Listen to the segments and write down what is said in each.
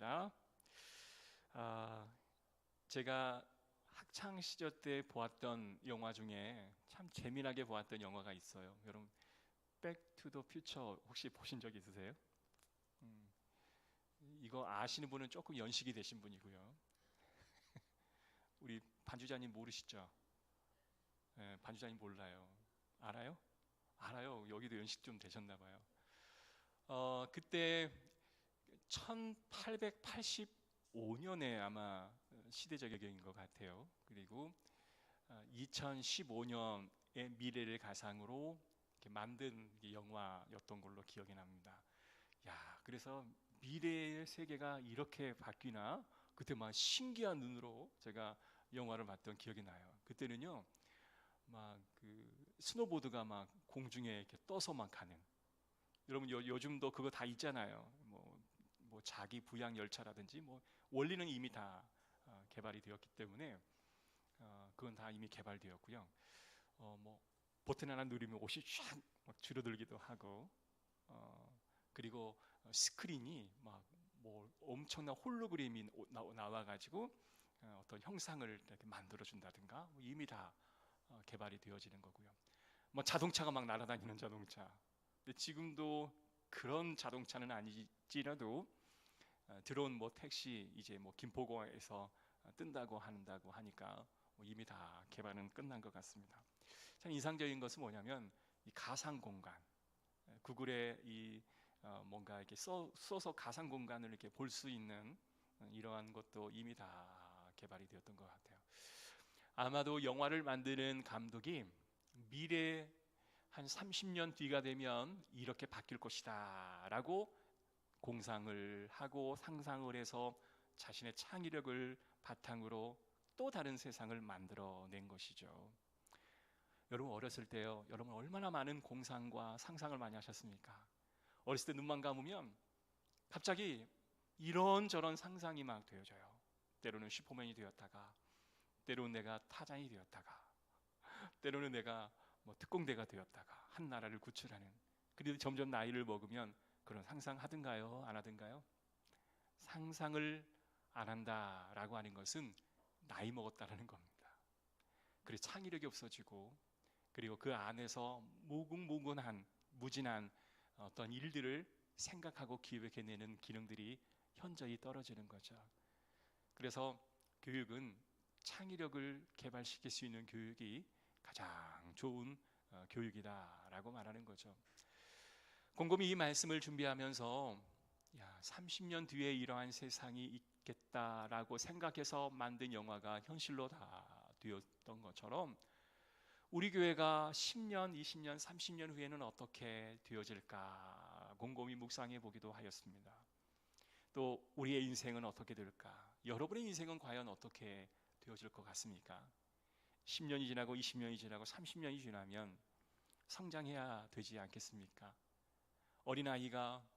반갑습니다. 제가 학창 시절 때 보았던 영화 중에 참 재미나게 보았던 영화가 있어요. 여러분, 백투더 퓨처 혹시 보신 적 있으세요? 음, 이거 아시는 분은 조금 연식이 되신 분이고요. 우리 반주자님 모르시죠? 네, 반주자님 몰라요. 알아요? 알아요. 여기도 연식 좀 되셨나 봐요. 그때 1885년에 아마 시대적인 것 같아요. 그리고 2015년의 미래를 가상으로 이렇게 만든 영화였던 걸로 기억이 납니다. 야, 그래서 미래의 세계가 이렇게 바뀌나? 그때 막 신기한 눈으로 제가 영화를 봤던 기억이 나요. 그때는요, 막 그 스노보드가 막 공중에 이렇게 떠서 막 가는. 여러분 요즘도 그거 다 있잖아요. 뭐 자기 부양 열차라든지 뭐 원리는 이미 다 개발이 되었기 때문에 그건 다 이미 개발되었고요. 뭐 버튼 하나 누르면 옷이 쫙막 줄어들기도 하고 그리고 스크린이 막 뭐 엄청난 홀로그램이 나와가지고 어떤 형상을 이렇게 만들어준다든가 뭐 이미 다 개발이 되어지는 거고요. 뭐 자동차가 막 날아다니는 자동차. 근데 지금도 그런 자동차는 아니지라도 들어온 뭐 택시 이제 뭐 김포공항에서 뜬다고 한다고 하니까 뭐 이미 다 개발은 끝난 것 같습니다. 참 인상적인 것은 뭐냐면 이 가상 공간, 구글에 이 뭔가 이렇게 써서 가상 공간을 이렇게 볼 수 있는 이러한 것도 이미 다 개발이 되었던 것 같아요. 아마도 영화를 만드는 감독이 미래 한 30년 뒤가 되면 이렇게 바뀔 것이다 라고 공상을 하고 상상을 해서 자신의 창의력을 바탕으로 또 다른 세상을 만들어낸 것이죠. 여러분 어렸을 때요, 여러분 얼마나 많은 공상과 상상을 많이 하셨습니까? 어렸을 때 눈만 감으면 갑자기 이런저런 상상이 막 되어져요. 때로는 슈퍼맨이 되었다가, 때로는 내가 타잔이 되었다가, 때로는 내가 뭐 특공대가 되었다가 한 나라를 구출하는. 그래도 점점 나이를 먹으면 그런 상상 하든가요, 안 하든가요? 상상을 안 한다라고 하는 것은 나이 먹었다라는 겁니다. 그리고 창의력이 없어지고, 그리고 그 안에서 무궁무진한 어떤 일들을 생각하고 기획해내는 기능들이 현저히 떨어지는 거죠. 그래서 교육은 창의력을 개발시킬 수 있는 교육이 가장 좋은 교육이다라고 말하는 거죠. 곰곰이 이 말씀을 준비하면서 30년 뒤에 이러한 세상이 있겠다라고 생각해서 만든 영화가 현실로 다 되었던 것처럼 우리 교회가 10년, 20년, 30년 후에는 어떻게 되어질까 곰곰이 묵상해 보기도 하였습니다. 또 우리의 인생은 어떻게 될까? 여러분의 인생은 과연 어떻게 되어질 것 같습니까? 10년이 지나고 20년이 지나고 30년이 지나면 성장해야 되지 않겠습니까? 어린아이가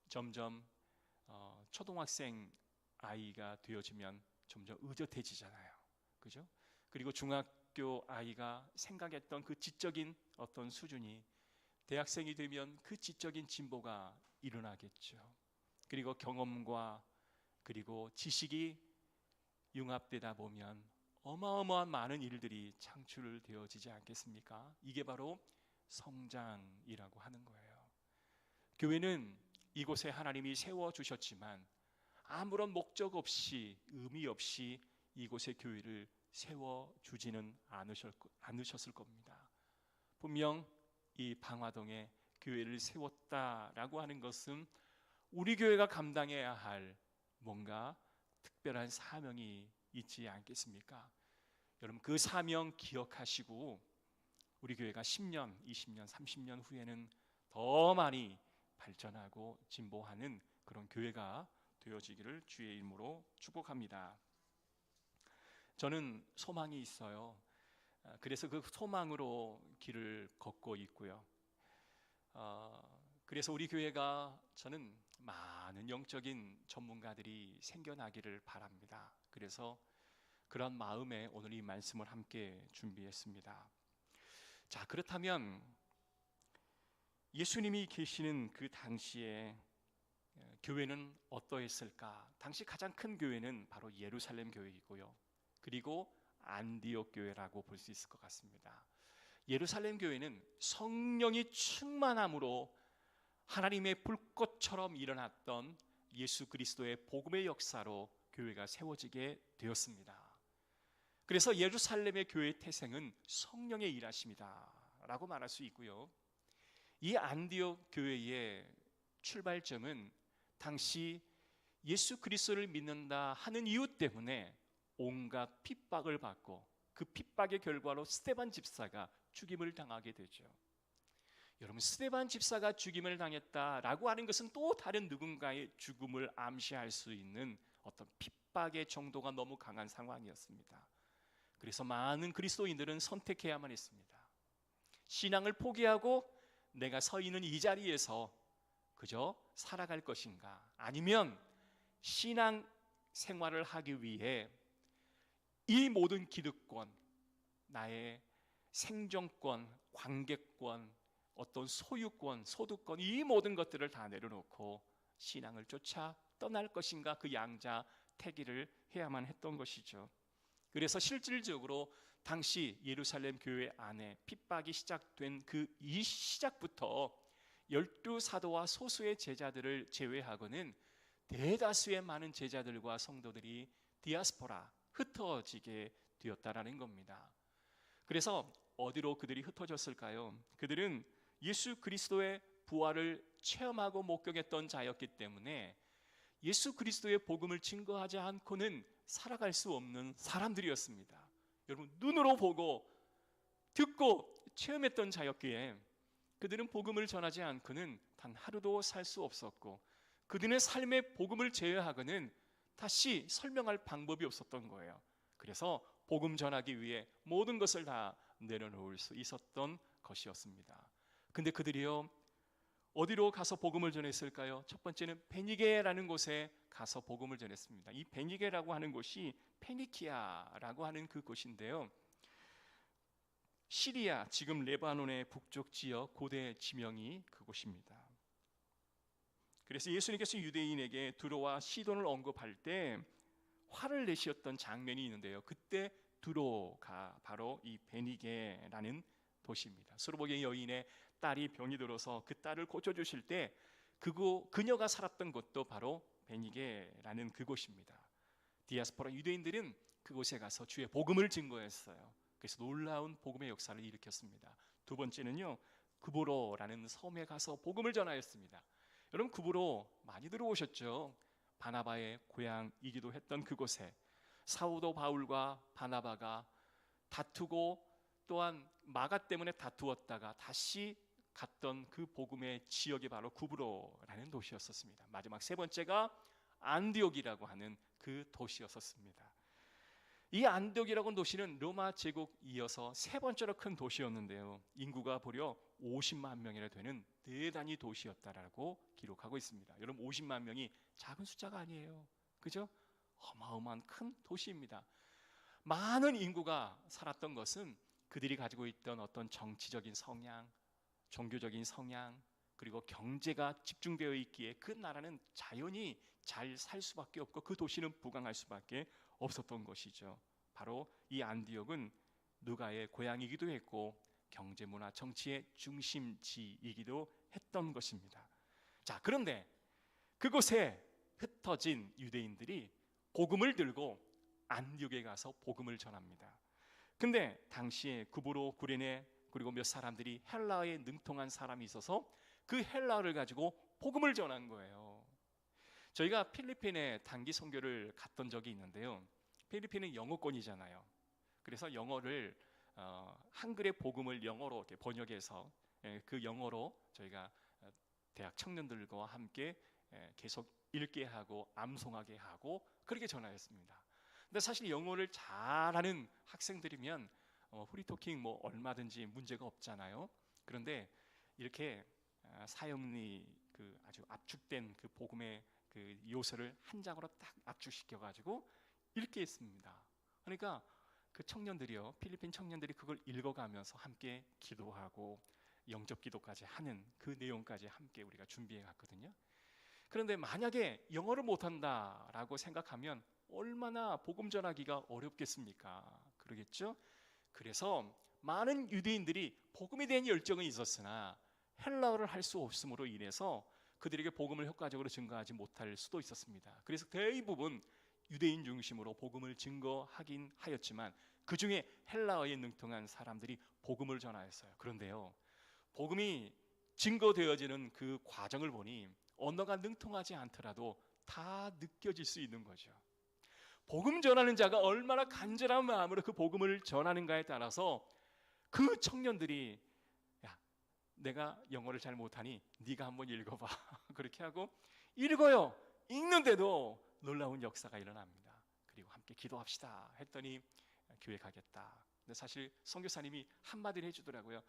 점점 초등학생 아이가 되어지면 점점 의젓해지잖아요. 그죠? 그리고 중학교 아이가 생각했던 그 지적인 어떤 수준이 대학생이 되면 그 지적인 진보가 일어나겠죠. 그리고 경험과 그리고 지식이 융합되다 보면 어마어마한 많은 일들이 창출되어지지 않겠습니까? 이게 바로 성장이라고 하는 거예요. 교회는 이곳에 하나님이 세워주셨지만 아무런 목적 없이 의미 없이 이곳에 교회를 세워주지는 않으셨을 겁니다. 분명 이 방화동에 교회를 세웠다라고 하는 것은 우리 교회가 감당해야 할 뭔가 특별한 사명이 있지 않겠습니까? 여러분 그 사명 기억하시고 우리 교회가 10년, 20년, 30년 후에는 더 많이 발전하고 진보하는 그런 교회가 되어지기를 주의 이름으로 축복합니다. 저는 소망이 있어요. 그래서 그 소망으로 길을 걷고 있고요. 그래서 우리 교회가 저는 많은 영적인 전문가들이 생겨나기를 바랍니다. 그래서 그런 마음에 오늘 이 말씀을 함께 준비했습니다. 자, 그렇다면 예수님이 계시는 그 당시에 교회는 어떠했을까? 당시 가장 큰 교회는 바로 예루살렘 교회이고요. 그리고 안디옥 교회라고 볼 수 있을 것 같습니다. 예루살렘 교회는 성령이 충만함으로 하나님의 불꽃처럼 일어났던 예수 그리스도의 복음의 역사로 교회가 세워지게 되었습니다. 그래서 예루살렘의 교회의 태생은 성령의 일하심이다 라고 말할 수 있고요. 이 안디옥 교회의 출발점은 당시 예수 그리스도를 믿는다 하는 이유 때문에 온갖 핍박을 받고 그 핍박의 결과로 스데반 집사가 죽임을 당하게 되죠. 여러분, 스데반 집사가 죽임을 당했다라고 하는 것은 또 다른 누군가의 죽음을 암시할 수 있는 어떤 핍박의 정도가 너무 강한 상황이었습니다. 그래서 많은 그리스도인들은 선택해야만 했습니다. 신앙을 포기하고 내가 서 있는 이 자리에서 그저 살아갈 것인가, 아니면 신앙 생활을 하기 위해 이 모든 기득권, 나의 생존권, 관계권, 어떤 소유권, 소득권, 이 모든 것들을 다 내려놓고 신앙을 쫓아 떠날 것인가, 그 양자택일을 해야만 했던 것이죠. 그래서 실질적으로 당시 예루살렘 교회 안에 핍박이 시작된 그 이 시작부터 12사도와 소수의 제자들을 제외하고는 대다수의 많은 제자들과 성도들이 디아스포라, 흩어지게 되었다라는 겁니다. 그래서 어디로 그들이 흩어졌을까요? 그들은 예수 그리스도의 부활을 체험하고 목격했던 자였기 때문에 예수 그리스도의 복음을 증거하지 않고는 살아갈 수 없는 사람들이었습니다. 여러분, 눈으로 보고 듣고 체험했던 자였기에 그들은 복음을 전하지 않고는 단 하루도 살 수 없었고, 그들의 삶의 복음을 제외하고는 다시 설명할 방법이 없었던 거예요. 그래서 복음 전하기 위해 모든 것을 다 내려놓을 수 있었던 것이었습니다. 근데 그들이요, 어디로 가서 복음을 전했을까요? 첫 번째는 베니게라는 곳에 가서 복음을 전했습니다. 이 베니게라고 하는 곳이 페니키아라고 하는 그 곳인데요, 시리아, 지금 레바논의 북쪽 지역 고대 지명이 그곳입니다. 그래서 예수님께서 유대인에게 두로와 시돈을 언급할 때 화를 내셨던 장면이 있는데요, 그때 두로가 바로 이 베니게라는 도시입니다. 수르보게 여인의 딸이 병이 들어서 그 딸을 고쳐주실 때 그녀가 살았던 곳도 바로 베니게라는 그곳입니다. 디아스포라 유대인들은 그곳에 가서 주의 복음을 증거했어요. 그래서 놀라운 복음의 역사를 일으켰습니다. 두 번째는요, 구브로라는 섬에 가서 복음을 전하였습니다. 여러분, 구브로 많이 들어오셨죠? 바나바의 고향이기도 했던 그곳에 사도 바울과 바나바가 다투고 또한 마가 때문에 다투었다가 다시 갔던 그 복음의 지역이 바로 구브로라는 도시였었습니다. 마지막 세 번째가 안디옥이라고 하는 그 도시였었습니다. 이 안디옥이라고 하는 도시는 로마 제국 이어서 세 번째로 큰 도시였는데요, 인구가 무려 50만 명이나 되는 대단히 도시였다라고 기록하고 있습니다. 여러분, 50만 명이 작은 숫자가 아니에요. 그죠? 어마어마한 큰 도시입니다. 많은 인구가 살았던 것은 그들이 가지고 있던 어떤 정치적인 성향, 종교적인 성향, 그리고 경제가 집중되어 있기에 그 나라는 자연히 잘 살 수밖에 없고 그 도시는 부강할 수밖에 없었던 것이죠. 바로 이 안디옥은 누가의 고향이기도 했고 경제, 문화, 정치의 중심지이기도 했던 것입니다. 자, 그런데 그곳에 흩어진 유대인들이 복음을 들고 안디옥에 가서 복음을 전합니다. 근데 당시에 구브로 구레네 그리고 몇 사람들이 헬라어에 능통한 사람이 있어서 그 헬라어를 가지고 복음을 전한 거예요. 저희가 필리핀에 단기 선교를 갔던 적이 있는데요, 필리핀은 영어권이잖아요. 그래서 영어를 한글의 복음을 영어로 이렇게 번역해서 그 영어로 저희가 대학 청년들과 함께 계속 읽게 하고 암송하게 하고 그렇게 전하였습니다. 근데 사실 영어를 잘하는 학생들이면 프리토킹 뭐 얼마든지 문제가 없잖아요. 그런데 이렇게 사형리 그 아주 압축된 그 복음의 그 요소를 한 장으로 딱 압축시켜 가지고 읽게 했습니다. 그러니까 그 청년들이요, 필리핀 청년들이 그걸 읽어가면서 함께 기도하고 영접 기도까지 하는 그 내용까지 함께 우리가 준비해 갔거든요. 그런데 만약에 영어를 못한다라고 생각하면 얼마나 복음 전하기가 어렵겠습니까? 그러겠죠? 그래서 많은 유대인들이 복음에 대한 열정은 있었으나 헬라어를 할 수 없음으로 인해서 그들에게 복음을 효과적으로 증거하지 못할 수도 있었습니다. 그래서 대부분 유대인 중심으로 복음을 증거하긴 하였지만 그 중에 헬라어에 능통한 사람들이 복음을 전하였어요. 그런데요, 복음이 증거되어지는 그 과정을 보니 언어가 능통하지 않더라도 다 느껴질 수 있는 거죠. 복음 전하는 자가 얼마나 간절한 마음으로 그 복음을 전하는가에 따라서 그 청년들이, 야, 내가 영어를 잘 못하니 네가 한번 읽어봐. 그렇게 하고 읽어요. 읽는데도 놀라운 역사가 일어납니다. 그리고 함께 기도합시다 했더니 교회 가겠다. 근데 사실 선교사님이 한마디를 해주더라고요.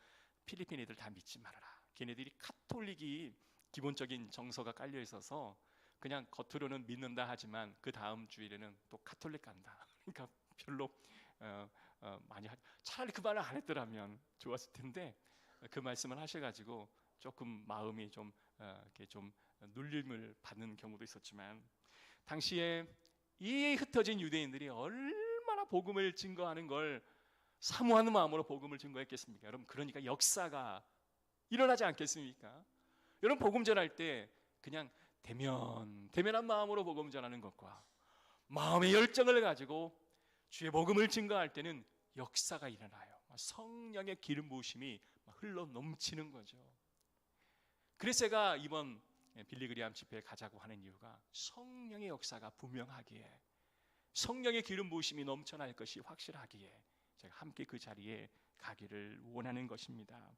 필리핀 애들 다 믿지 말아라. 걔네들이 카톨릭이 기본적인 정서가 깔려 있어서 그냥 겉으로는 믿는다 하지만 그 다음 주일에는 또 카톨릭 간다. 그러니까 별로 많이 차라리 그 말을 안 했더라면 좋았을 텐데 그 말씀을 하셔가지고 조금 마음이 좀 이렇게 좀 눌림을 받는 경우도 있었지만, 당시에 이 흩어진 유대인들이 얼마나 복음을 증거하는 걸 사모하는 마음으로 복음을 증거했겠습니까? 여러분, 그러니까 역사가 일어나지 않겠습니까? 여러분, 복음 전할 때 그냥 대면한 마음으로 복음 전하는 것과 마음의 열정을 가지고 주의 복음을 증거할 때는 역사가 일어나요. 성령의 기름 부으심이 흘러 넘치는 거죠. 그래서 제가 이번 빌리그리암 집회에 가자고 하는 이유가 성령의 역사가 분명하기에, 성령의 기름 부으심이 넘쳐날 것이 확실하기에 제가 함께 그 자리에 가기를 원하는 것입니다.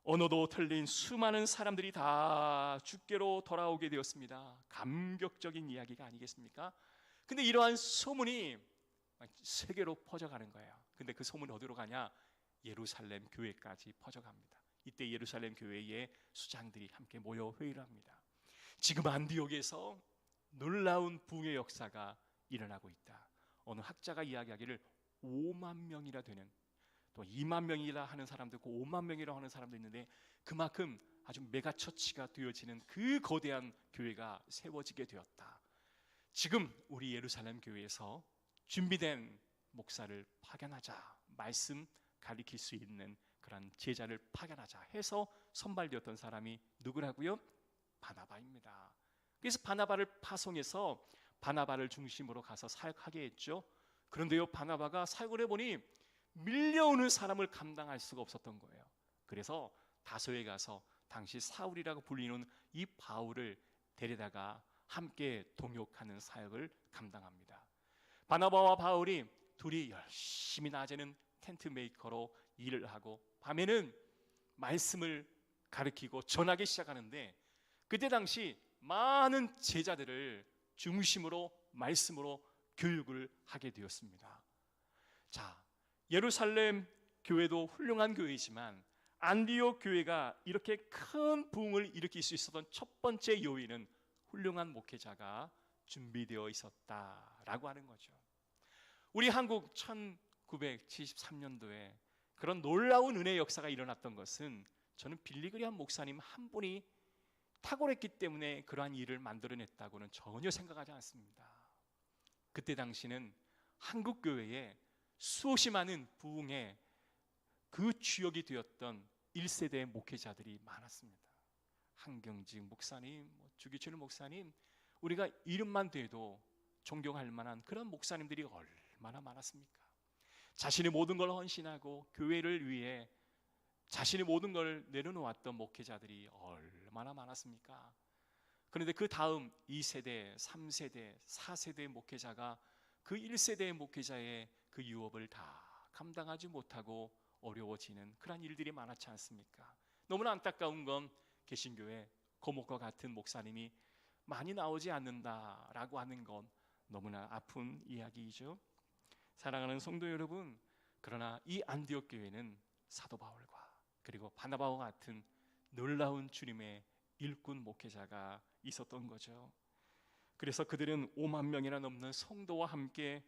언어도 틀린 수많은 사람들이 다 주께로 돌아오게 되었습니다. 감격적인 이야기가 아니겠습니까? 근데 이러한 소문이 세계로 퍼져가는 거예요. 근데 그 소문이 어디로 가냐? 예루살렘 교회까지 퍼져갑니다. 이때 예루살렘 교회의 수장들이 함께 모여 회의를 합니다. 지금 안디옥에서 놀라운 부흥의 역사가 일어나고 있다. 어느 학자가 이야기하기를 5만 명이나 되는, 또 2만 명이라 하는 사람도 있고 5만 명이라고 하는 사람도 있는데, 그만큼 아주 메가처치가 되어지는 그 거대한 교회가 세워지게 되었다. 지금 우리 예루살렘 교회에서 준비된 목사를 파견하자, 말씀 가리킬 수 있는 그런 제자를 파견하자 해서 선발되었던 사람이 누구라고요? 바나바입니다. 그래서 바나바를 파송해서 바나바를 중심으로 가서 사역하게 했죠. 그런데요, 바나바가 사역을 해보니 밀려오는 사람을 감당할 수가 없었던 거예요. 그래서 다소에 가서 당시 사울이라고 불리는 이 바울을 데려다가 함께 동역하는 사역을 감당합니다. 바나바와 바울이 둘이 열심히 낮에는 텐트 메이커로 일을 하고 밤에는 말씀을 가르치고 전하기 시작하는데, 그때 당시 많은 제자들을 중심으로 말씀으로 교육을 하게 되었습니다. 자, 예루살렘 교회도 훌륭한 교회이지만 안디옥 교회가 이렇게 큰 부흥을 일으킬 수 있었던 첫 번째 요인은 훌륭한 목회자가 준비되어 있었다라고 하는 거죠. 우리 한국 1973년도에 그런 놀라운 은혜의 역사가 일어났던 것은 저는 빌리그리암 목사님 한 분이 탁월했기 때문에 그러한 일을 만들어냈다고는 전혀 생각하지 않습니다. 그때 당시는 한국 교회에 수없이 많은 부흥의 그 주역이 되었던 1세대의 목회자들이 많았습니다. 한경직 목사님, 주기철 목사님, 우리가 이름만 대도 존경할 만한 그런 목사님들이 얼마나 많았습니까? 자신의 모든 걸 헌신하고 교회를 위해 자신의 모든 걸 내려놓았던 목회자들이 얼마나 많았습니까? 그런데 그 다음 2세대, 3세대, 4세대의 목회자가 그 1세대의 목회자의 그 유업을 다 감당하지 못하고 어려워지는 그런 일들이 많았지 않습니까? 너무나 안타까운 건 개신교회 고목과 같은 목사님이 많이 나오지 않는다라고 하는 건 너무나 아픈 이야기이죠. 사랑하는 성도 여러분, 그러나 이 안디옥 교회는 사도 바울과 그리고 바나바와 같은 놀라운 주님의 일꾼 목회자가 있었던 거죠. 그래서 그들은 5만 명이나 넘는 성도와 함께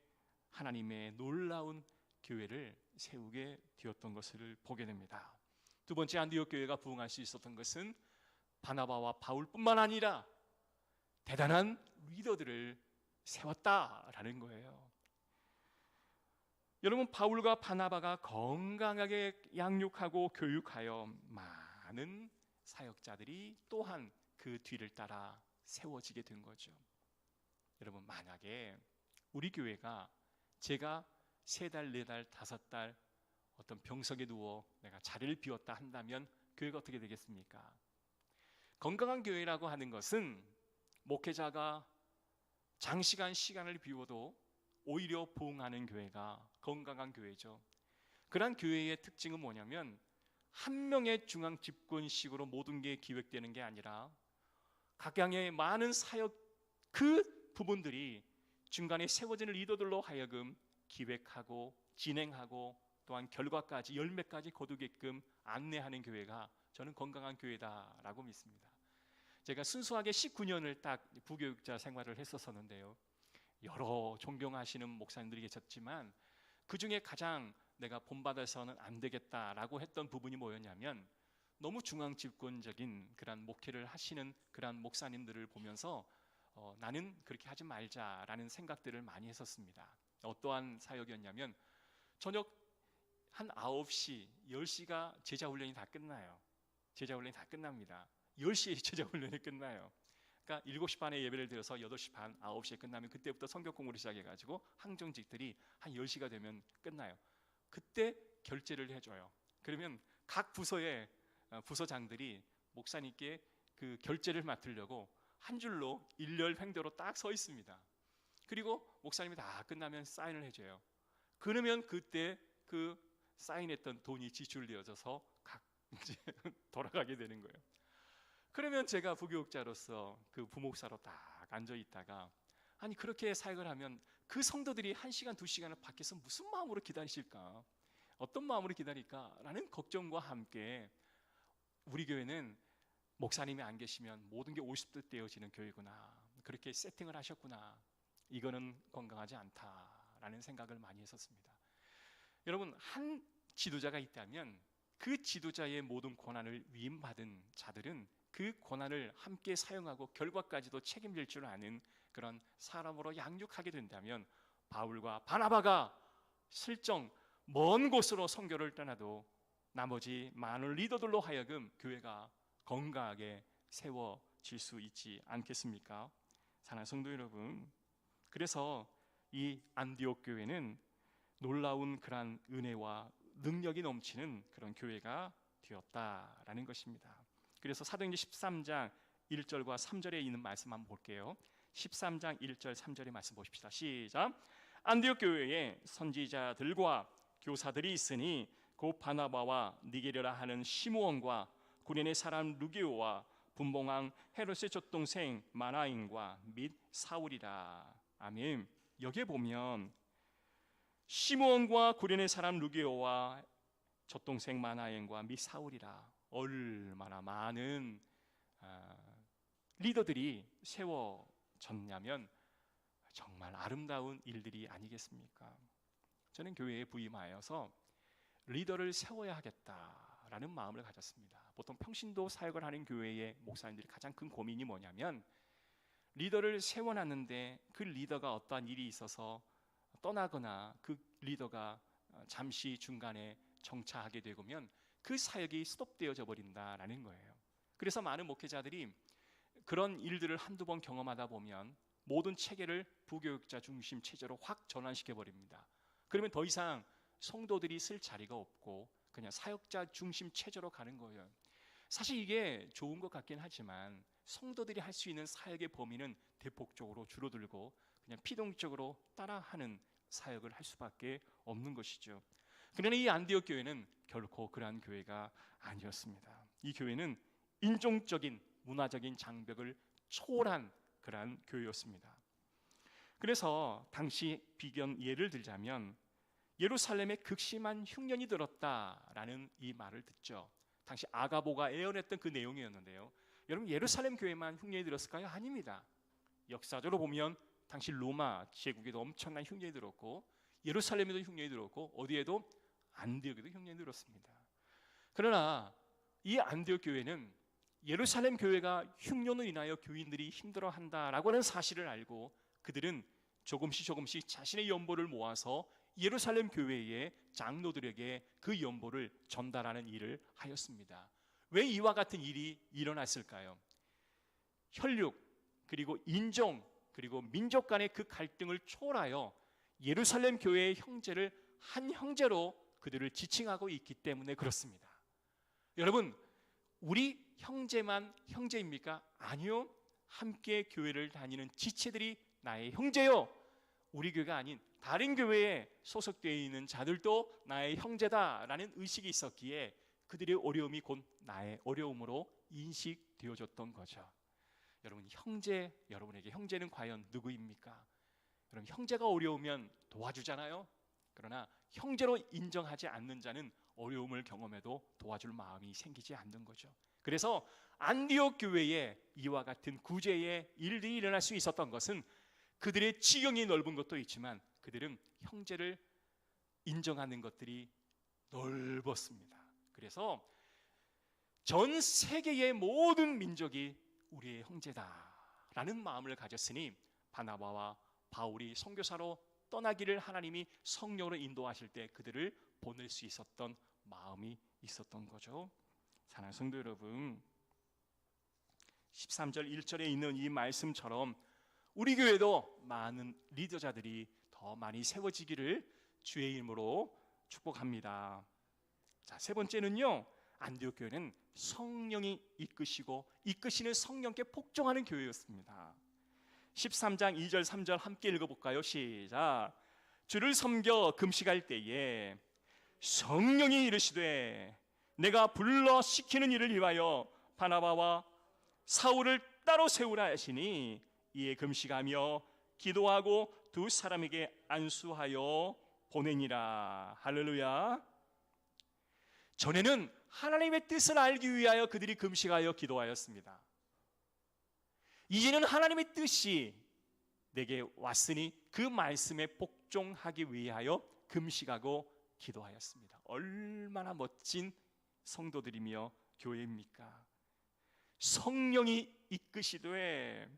하나님의 놀라운 교회를 세우게 되었던 것을 보게 됩니다. 두 번째 안디옥 교회가 부흥할 수 있었던 것은 바나바와 바울뿐만 아니라 대단한 리더들을 세웠다라는 거예요. 여러분, 바울과 바나바가 건강하게 양육하고 교육하여 많은 사역자들이 또한 그 뒤를 따라 세워지게 된 거죠. 여러분, 만약에 우리 교회가 제가 3달, 4달, 5달 어떤 병석에 누워 내가 자리를 비웠다 한다면 교회가 어떻게 되겠습니까? 건강한 교회라고 하는 것은 목회자가 장시간 시간을 비워도 오히려 부흥하는 교회가 건강한 교회죠. 그러한 교회의 특징은 뭐냐면 한 명의 중앙 집권식으로 모든 게 기획되는 게 아니라 각양의 많은 사역 그 부분들이 중간에 세워지는 리더들로 하여금 기획하고 진행하고 또한 결과까지 열매까지 거두게끔 안내하는 교회가 저는 건강한 교회다라고 믿습니다. 제가 순수하게 19년을 딱 부교육자 생활을 했었었는데요, 여러 존경하시는 목사님들이 계셨지만 그 중에 가장 내가 본받아서는 안 되겠다라고 했던 부분이 뭐였냐면 너무 중앙 집권적인 그런 목회를 하시는 그런 목사님들을 보면서 나는 그렇게 하지 말자라는 생각들을 많이 했었습니다. 어떠한 사역이었냐면 저녁 한 9시, 10시가 제자훈련이 다 끝나요. 제자훈련이 다 끝납니다. 10시에 제자훈련이 끝나요. 그러니까 7시 반에 예배를 드려서 8시 반, 9시에 끝나면 그때부터 성경 공부를 시작해가지고 항정직들이 한 10시가 되면 끝나요. 그때 결제를 해줘요. 그러면 각 부서의 부서장들이 목사님께 그 결제를 맡으려고 한 줄로 일렬 횡도로 딱 서 있습니다. 그리고 목사님이 다 끝나면 사인을 해줘요. 그러면 그때 그 사인했던 돈이 지출되어져서 각 이제 돌아가게 되는 거예요. 그러면 제가 부교육자로서 그 부목사로 딱 앉아 있다가 아니 그렇게 사역을 하면 그 성도들이 1시간 2시간을 밖에서 무슨 마음으로 기다리실까? 어떤 마음으로 기다릴까라는 걱정과 함께 우리 교회는 목사님이 안 계시면 모든 게 50도 떼어지는 교회구나, 그렇게 세팅을 하셨구나, 이거는 건강하지 않다라는 생각을 많이 했었습니다. 여러분, 한 지도자가 있다면 그 지도자의 모든 권한을 위임받은 자들은 그 권한을 함께 사용하고 결과까지도 책임질 줄 아는 그런 사람으로 양육하게 된다면 바울과 바나바가 실정 먼 곳으로 선교를 떠나도 나머지 많은 리더들로 하여금 교회가 건강하게 세워질 수 있지 않겠습니까? 사랑하는 성도 여러분, 그래서 이 안디옥 교회는 놀라운 그런 은혜와 능력이 넘치는 그런 교회가 되었다라는 것입니다. 그래서 사도행전 13장 1절과 3절에 있는 말씀 한번 볼게요. 13장 1절 3절의 말씀 보십시다. 시작. 안디옥 교회에 선지자들과 교사들이 있으니 곧 바나바와 니게르라 하는 시므온과 구레네 사람 루기오와 분봉왕 헤롯의 젖동생 마나인과 및 사울이라. 아멘. 여기에 보면 시므온과 구레네 사람 루기오와 젖동생 마나인과 및 사울이라, 얼마나 많은 리더들이 세워졌냐면 정말 아름다운 일들이 아니겠습니까? 저는 교회에 부임하여서 리더를 세워야 하겠다라는 마음을 가졌습니다. 보통 평신도 사역을 하는 교회의 목사님들이 가장 큰 고민이 뭐냐면 리더를 세워놨는데 그 리더가 어떠한 일이 있어서 떠나거나 그 리더가 잠시 중간에 정차하게 되면 그 사역이 스톱되어져 버린다라는 거예요. 그래서 많은 목회자들이 그런 일들을 한두 번 경험하다 보면 모든 체계를 부교육자 중심 체제로 확 전환시켜 버립니다. 그러면 더 이상 성도들이 쓸 자리가 없고 그냥 사역자 중심 체제로 가는 거예요. 사실 이게 좋은 것 같긴 하지만 성도들이 할 수 있는 사역의 범위는 대폭적으로 줄어들고 그냥 피동적으로 따라하는 사역을 할 수밖에 없는 것이죠. 그러나 이 안디옥 교회는 결코 그러한 교회가 아니었습니다. 이 교회는 인종적인 문화적인 장벽을 초월한 그러한 교회였습니다. 그래서 당시 비견 예를 들자면 예루살렘에 극심한 흉년이 들었다라는 이 말을 듣죠. 당시 아가보가 예언했던 그 내용이었는데요. 여러분, 예루살렘 교회만 흉년이 들었을까요? 아닙니다. 역사적으로 보면 당시 로마 제국에도 엄청난 흉년이 들었고 예루살렘에도 흉년이 들었고 어디에도 안디옥에도 흉년이 들었습니다. 그러나 이 안디옥 교회는 예루살렘 교회가 흉년을 인하여 교인들이 힘들어한다라고 하는 사실을 알고 그들은 조금씩 자신의 연보를 모아서 예루살렘 교회의 장로들에게 그 연보를 전달하는 일을 하였습니다. 왜 이와 같은 일이 일어났을까요? 혈육, 그리고 인종, 그리고 민족 간의 그 갈등을 초월하여 예루살렘 교회의 형제를 한 형제로 그들을 지칭하고 있기 때문에 그렇습니다. 여러분, 우리 형제만 형제입니까? 아니요. 함께 교회를 다니는 지체들이 나의 형제요. 우리 교회가 아닌 다른 교회에 소속되어 있는 자들도 나의 형제다라는 의식이 있었기에 그들의 어려움이 곧 나의 어려움으로 인식되어졌던 거죠. 여러분, 여러분에게 형제는 과연 누구입니까? 여러분, 형제가 어려우면 도와주잖아요. 그러나 형제로 인정하지 않는 자는 어려움을 경험해도 도와줄 마음이 생기지 않는 거죠. 그래서 안디옥 교회에 이와 같은 구제의 일들이 일어날 수 있었던 것은 그들의 지경이 넓은 것도 있지만 그들은 형제를 인정하는 것들이 넓었습니다. 그래서 전 세계의 모든 민족이 우리의 형제다라는 마음을 가졌으니 바나바와 바울이 선교사로 떠나기를 하나님이 성령으로 인도하실 때 그들을 보낼 수 있었던 마음이 있었던 거죠. 사랑하는 성도 여러분, 13절 1절에 있는 이 말씀처럼 우리 교회도 많은 리더자들이 더 많이 세워지기를 주의 이름으로 축복합니다. 자, 세 번째는요, 안디옥 교회는 성령이 이끄시는 성령께 복종하는 교회였습니다. 13장 2절 3절 함께 읽어볼까요? 시작. 주를 섬겨 금식할 때에 성령이 이르시되 내가 불러 시키는 일을 위하여 바나바와 사울을 따로 세우라 하시니 이에 금식하며 기도하고 두 사람에게 안수하여 보내니라. 할렐루야. 전에는 하나님의 뜻을 알기 위하여 그들이 금식하여 기도하였습니다. 이제는 하나님의 뜻이 내게 왔으니 그 말씀에 복종하기 위하여 금식하고 기도하였습니다. 얼마나 멋진 성도들이며 교회입니까? 성령이 이끄시되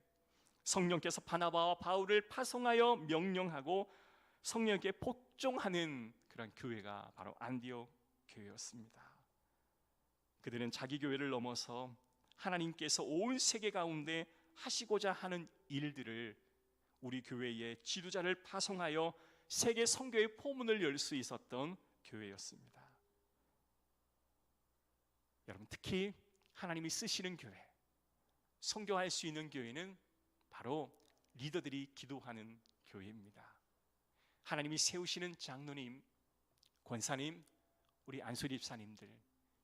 성령께서 바나바와 바울을 파송하여 명령하고 성령께 복종하는 그런 교회가 바로 안디옥 교회였습니다. 그들은 자기 교회를 넘어서 하나님께서 온 세계 가운데 하시고자 하는 일들을 우리 교회의 지도자를 파송하여 세계 선교의 포문을 열 수 있었던 교회였습니다. 여러분, 특히 하나님이 쓰시는 교회, 선교할 수 있는 교회는 바로 리더들이 기도하는 교회입니다. 하나님이 세우시는 장로님, 권사님, 우리 안수 집사님들,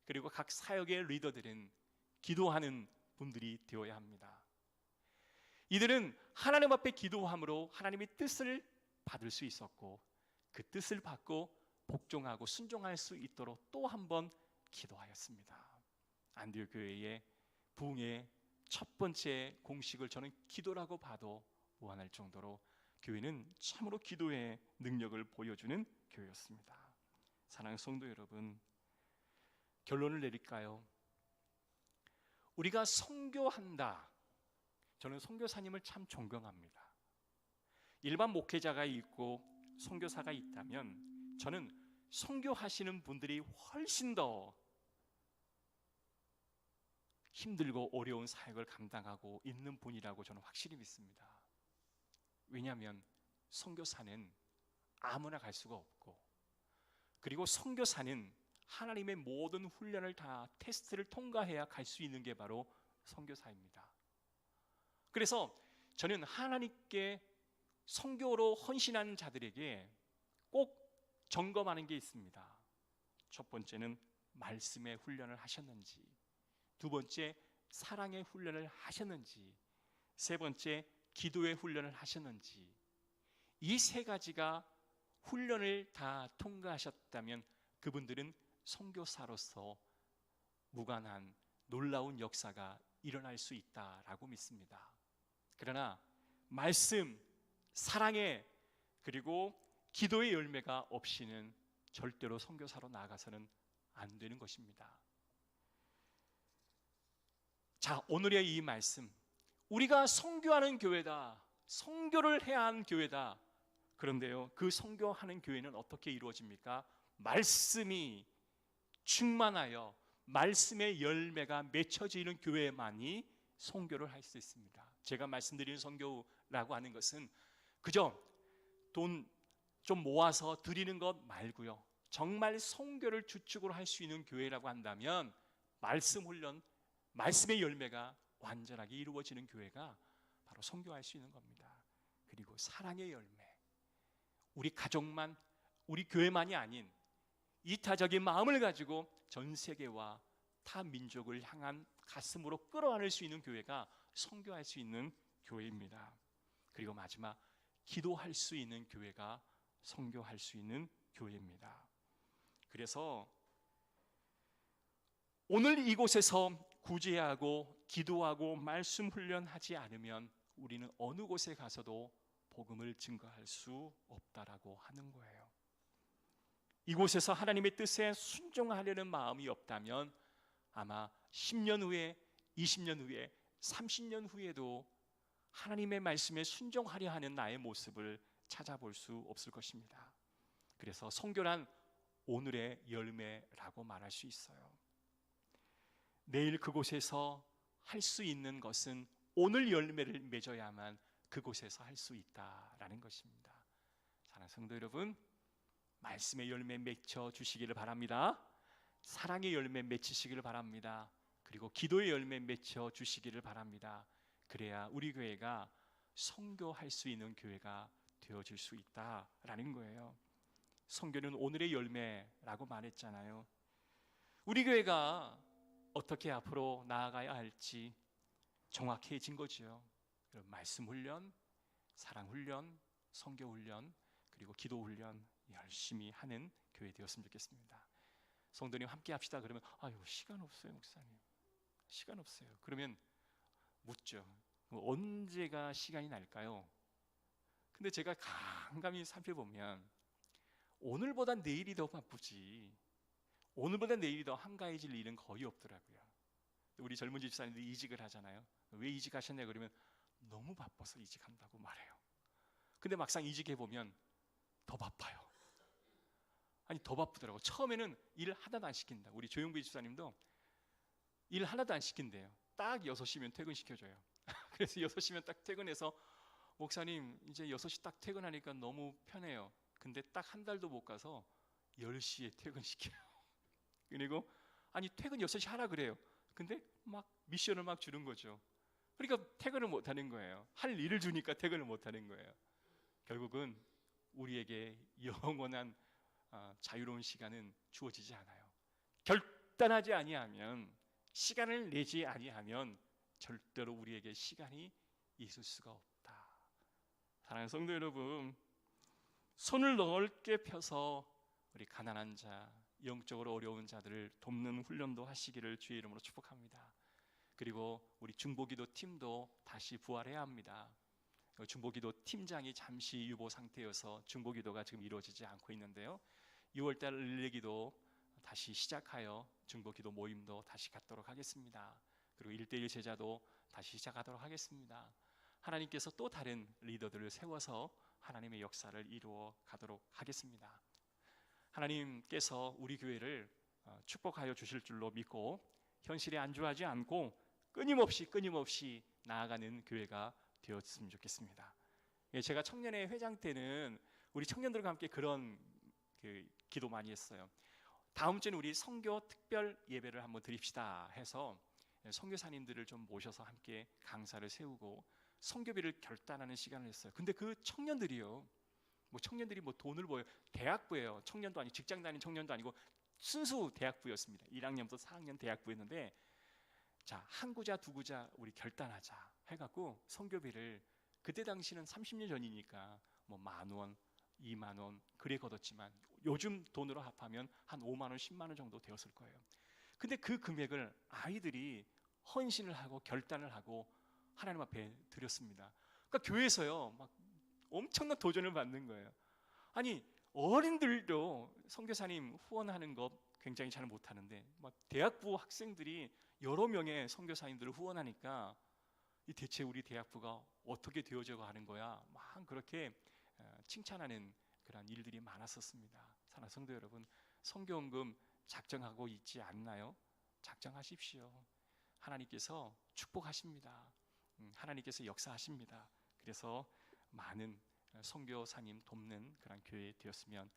그리고 각 사역의 리더들은 기도하는 분들이 되어야 합니다. 이들은 하나님 앞에 기도함으로 하나님의 뜻을 받을 수 있었고 그 뜻을 받고 복종하고 순종할 수 있도록 또 한 번 기도하였습니다. 안디옥 교회의 부흥의 첫 번째 공식을 저는 기도라고 봐도 무한할 정도로 교회는 참으로 기도의 능력을 보여주는 교회였습니다. 사랑하는 성도 여러분, 결론을 내릴까요? 우리가 선교한다. 저는 선교사님을 참 존경합니다. 일반 목회자가 있고 선교사가 있다면 저는 선교하시는 분들이 훨씬 더 힘들고 어려운 사역을 감당하고 있는 분이라고 저는 확실히 믿습니다. 왜냐하면 선교사는 아무나 갈 수가 없고, 그리고 선교사는 하나님의 모든 훈련을 다 테스트를 통과해야 갈 수 있는 게 바로 선교사입니다. 그래서 저는 하나님께 선교로 헌신하는 자들에게 꼭 점검하는 게 있습니다. 첫 번째는 말씀의 훈련을 하셨는지, 두 번째 사랑의 훈련을 하셨는지, 세 번째 기도의 훈련을 하셨는지, 이 세 가지가 훈련을 다 통과하셨다면 그분들은 선교사로서 무관한 놀라운 역사가 일어날 수 있다라고 믿습니다. 그러나 말씀, 사랑의, 그리고 기도의 열매가 없이는 절대로 선교사로 나아가서는 안 되는 것입니다. 자, 오늘의 이 말씀, 우리가 선교하는 교회다, 선교를 해야 하는 교회다. 그런데요, 그 선교하는 교회는 어떻게 이루어집니까? 말씀이 충만하여 말씀의 열매가 맺혀지는 교회만이 선교를 할 수 있습니다. 제가 말씀드리는 선교라고 하는 것은 그저 돈 좀 모아서 드리는 것 말고요, 정말 선교를 주축으로 할 수 있는 교회라고 한다면 말씀 훈련, 말씀의 열매가 완전하게 이루어지는 교회가 바로 선교할 수 있는 겁니다. 그리고 사랑의 열매, 우리 가족만, 우리 교회만이 아닌 이타적인 마음을 가지고 전 세계와 타 민족을 향한 가슴으로 끌어안을 수 있는 교회가 선교할 수 있는 교회입니다. 그리고 마지막, 기도할 수 있는 교회가 선교할 수 있는 교회입니다. 그래서 오늘 이곳에서 구제하고 기도하고 말씀 훈련하지 않으면 우리는 어느 곳에 가서도 복음을 증거할 수 없다라고 하는 거예요. 이곳에서 하나님의 뜻에 순종하려는 마음이 없다면 아마 10년 후에, 20년 후에, 30년 후에도 하나님의 말씀에 순종하려 하는 나의 모습을 찾아볼 수 없을 것입니다. 그래서 선교란 오늘의 열매라고 말할 수 있어요. 내일 그곳에서 할 수 있는 것은 오늘 열매를 맺어야만 그곳에서 할 수 있다라는 것입니다. 사랑하는 성도 여러분, 말씀의 열매 맺혀 주시기를 바랍니다. 사랑의 열매 맺히시기를 바랍니다. 그리고 기도의 열매 맺혀 주시기를 바랍니다. 그래야 우리 교회가 선교할 수 있는 교회가 되어질 수 있다라는 거예요. 선교는 오늘의 열매라고 말했잖아요. 우리 교회가 어떻게 앞으로 나아가야 할지 정확해진 거죠. 말씀 훈련, 사랑 훈련, 선교 훈련, 그리고 기도 훈련 열심히 하는 교회 되었으면 좋겠습니다. 성도님 함께 합시다. 그러면 아유, 시간 없어요 목사님, 시간 없어요. 그러면 묻죠. 언제가 시간이 날까요? 근데 제가 감감히 살펴보면 오늘보다 내일이 더 바쁘지, 오늘보다 내일이 더 한가해질 일은 거의 없더라고요. 우리 젊은 집사님들이 이직을 하잖아요. 왜 이직하셨냐 그러면 너무 바빠서 이직한다고 말해요. 근데 막상 이직해보면 더 바빠요. 아니 더 바쁘더라고. 처음에는 일 하나도 안 시킨다. 우리 조용구 집사님도 일 하나도 안 시킨대요. 딱 6시면 퇴근시켜줘요. 그래서 6시면 딱 퇴근해서 목사님 이제 6시 딱 퇴근하니까 너무 편해요. 근데 딱 한 달도 못 가서 10시에 퇴근시켜요. 그리고 아니 퇴근 6시 하라 그래요. 근데 막 미션을 막 주는 거죠. 그러니까 퇴근을 못 하는 거예요. 할 일을 주니까 퇴근을 못 하는 거예요. 결국은 우리에게 영원한 자유로운 시간은 주어지지 않아요. 결단하지 아니하면, 시간을 내지 아니하면 절대로 우리에게 시간이 있을 수가 없다. 사랑하는 성도 여러분, 손을 넓게 펴서 우리 가난한 자, 영적으로 어려운 자들을 돕는 훈련도 하시기를 주의 이름으로 축복합니다. 그리고 우리 중보기도 팀도 다시 부활해야 합니다. 중보기도 팀장이 잠시 유보 상태여서 중보기도가 지금 이루어지지 않고 있는데요, 6월달 을레기도 다시 시작하여 중보기도 모임도 다시 갖도록 하겠습니다. 그리고 1:1 제자도 다시 시작하도록 하겠습니다. 하나님께서 또 다른 리더들을 세워서 하나님의 역사를 이루어 가도록 하겠습니다. 하나님께서 우리 교회를 축복하여 주실 줄로 믿고 현실에 안주하지 않고 끊임없이 나아가는 교회가 되었으면 좋겠습니다. 제가 청년회 회장 때는 우리 청년들과 함께 그런 기도 많이 했어요. 다음 주는 우리 선교 특별 예배를 한번 드립시다 해서 선교사님들을 좀 모셔서 함께 강사를 세우고 선교비를 결단하는 시간을 했어요. 근데 그 청년들이요, 청년들이 돈을 벌어요. 대학부예요. 청년도 아니고 직장 다니는 청년도 아니고 순수 대학부였습니다. 1학년부터 4학년 대학부였는데, 자, 한 구자 두 구자 우리 결단하자 해갖고 선교비를, 그때 당시는 30년 전이니까 10,000원, 20,000원 그래 걷었지만 요즘 돈으로 합하면 한 50,000원, 100,000원 정도 되었을 거예요. 근데 그 금액을 아이들이 헌신을 하고 결단을 하고 하나님 앞에 드렸습니다. 그러니까 교회에서요 막 엄청난 도전을 받는 거예요. 아니 어른들도 선교사님 후원하는 거 굉장히 잘 못하는데 막 대학부 학생들이 여러 명의 선교사님들을 후원하니까 이 대체 우리 대학부가 어떻게 되어져 가는 거야? 막 그렇게 칭찬하는 그런 일들이 많았었습니다. 사랑하는 성도 여러분, 선교헌금 작정하고 있지 않나요? 작정하십시오. 하나님께서 축복하십니다. 하나님께서 역사하십니다. 그래서 많은 선교사님 돕는 그런 교회 되었으면